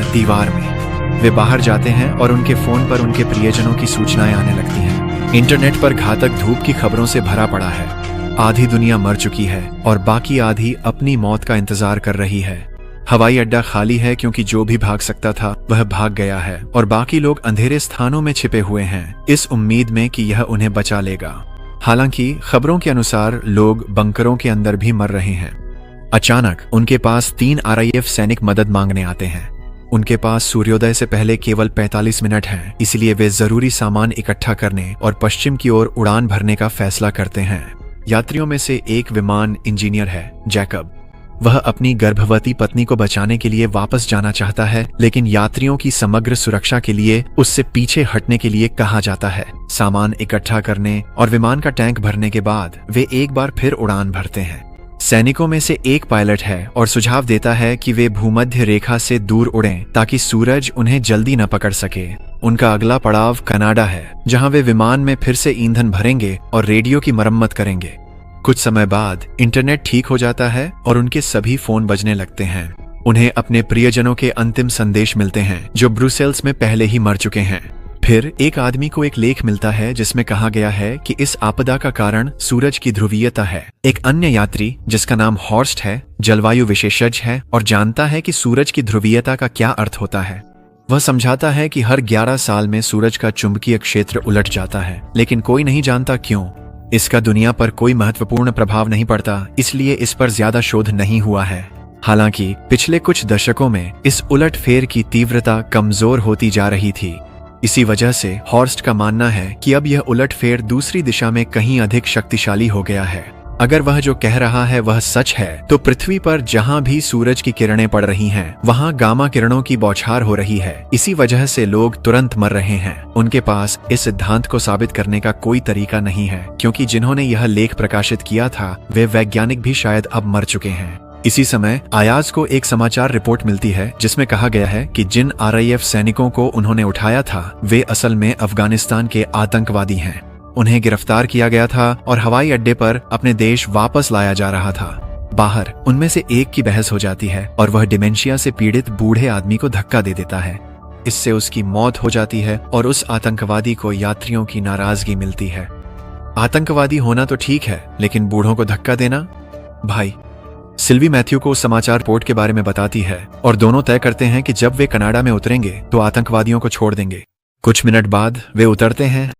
दीवार में। वे बाहर जाते हैं और उनके फोन पर उनके प्रियजनों की सूचनाएं आने लगती हैं। इंटरनेट पर घातक धूप की खबरों से भरा पड़ा है। आधी दुनिया मर चुकी है और बाकी आधी अपनी मौत का इंतजार कर रही है। हवाई अड्डा खाली है क्योंकि जो भी भाग सकता था वह भाग गया है और बाकी लोग अंधेरे स्थानों में छिपे हुए हैं, इस उम्मीद में कि यह उन्हें बचा लेगा। हालांकि खबरों के अनुसार लोग बंकरों के अंदर भी मर रहे हैं। अचानक उनके पास 3 RIF सैनिक मदद मांगने आते हैं। उनके पास सूर्योदय से पहले केवल 45 मिनट हैं, इसलिए वे जरूरी सामान इकट्ठा करने और पश्चिम की ओर उड़ान भरने का फैसला करते हैं। यात्रियों में से एक विमान इंजीनियर है, जैकब। वह अपनी गर्भवती पत्नी को बचाने के लिए वापस जाना चाहता है, लेकिन यात्रियों की समग्र सुरक्षा के लिए उससे पीछे हटने के लिए कहा जाता है। सामान इकट्ठा करने और विमान का टैंक भरने के बाद वे एक बार फिर उड़ान भरते हैं। सैनिकों में से एक पायलट है और सुझाव देता है कि वे भूमध्य रेखा से दूर उड़ें ताकि सूरज उन्हें जल्दी न पकड़ सके। उनका अगला पड़ाव कनाडा है, जहां वे विमान में फिर से ईंधन भरेंगे और रेडियो की मरम्मत करेंगे। कुछ समय बाद इंटरनेट ठीक हो जाता है और उनके सभी फोन बजने लगते हैं। उन्हें अपने प्रियजनों के अंतिम संदेश मिलते हैं जो ब्रुसेल्स में पहले ही मर चुके हैं। फिर एक आदमी को एक लेख मिलता है जिसमें कहा गया है कि इस आपदा का कारण सूरज की ध्रुवीयता है। एक अन्य यात्री जिसका नाम हॉर्स्ट है, जलवायु विशेषज्ञ है और जानता है कि सूरज की ध्रुवीयता का क्या अर्थ होता है। वह समझाता है कि हर 11 साल में सूरज का चुंबकीय क्षेत्र उलट जाता है, लेकिन कोई नहीं जानता क्यों। इसका दुनिया पर कोई महत्वपूर्ण प्रभाव नहीं पड़ता, इसलिए इस पर ज्यादा शोध नहीं हुआ है। हालांकि पिछले कुछ दशकों में इस उलटफेर की तीव्रता कमजोर होती जा रही थी। इसी वजह से हॉर्स्ट का मानना है कि अब यह उलटफेर दूसरी दिशा में कहीं अधिक शक्तिशाली हो गया है। अगर वह जो कह रहा है वह सच है, तो पृथ्वी पर जहां भी सूरज की किरणें पड़ रही हैं, वहां गामा किरणों की बौछार हो रही है। इसी वजह से लोग तुरंत मर रहे हैं। उनके पास इस सिद्धांत को साबित करने का कोई तरीका नहीं है, क्योंकि जिन्होंने यह लेख प्रकाशित किया था वे वैज्ञानिक भी शायद अब मर चुके हैं। इसी समय अयाज को एक समाचार रिपोर्ट मिलती है जिसमें कहा गया है कि जिन RIF सैनिकों को उन्होंने उठाया था वे असल में अफगानिस्तान के आतंकवादी हैं। उन्हें गिरफ्तार किया गया था और हवाई अड्डे पर अपने देश वापस लाया जा रहा था। बाहर उनमें से एक की बहस हो जाती है और वह डिमेंशिया से पीड़ित बूढ़े आदमी को धक्का दे देता है। इससे उसकी मौत हो जाती है और उस आतंकवादी को यात्रियों की नाराजगी मिलती है। आतंकवादी होना तो ठीक है, लेकिन बूढ़ों को धक्का देना? भाई सिल्वी मैथ्यू को उस समाचार रिपोर्ट के बारे में बताती है और दोनों तय करते हैं कि जब वे कनाडा में उतरेंगे तो आतंकवादियों को छोड़ देंगे। कुछ मिनट बाद वे उतरते हैं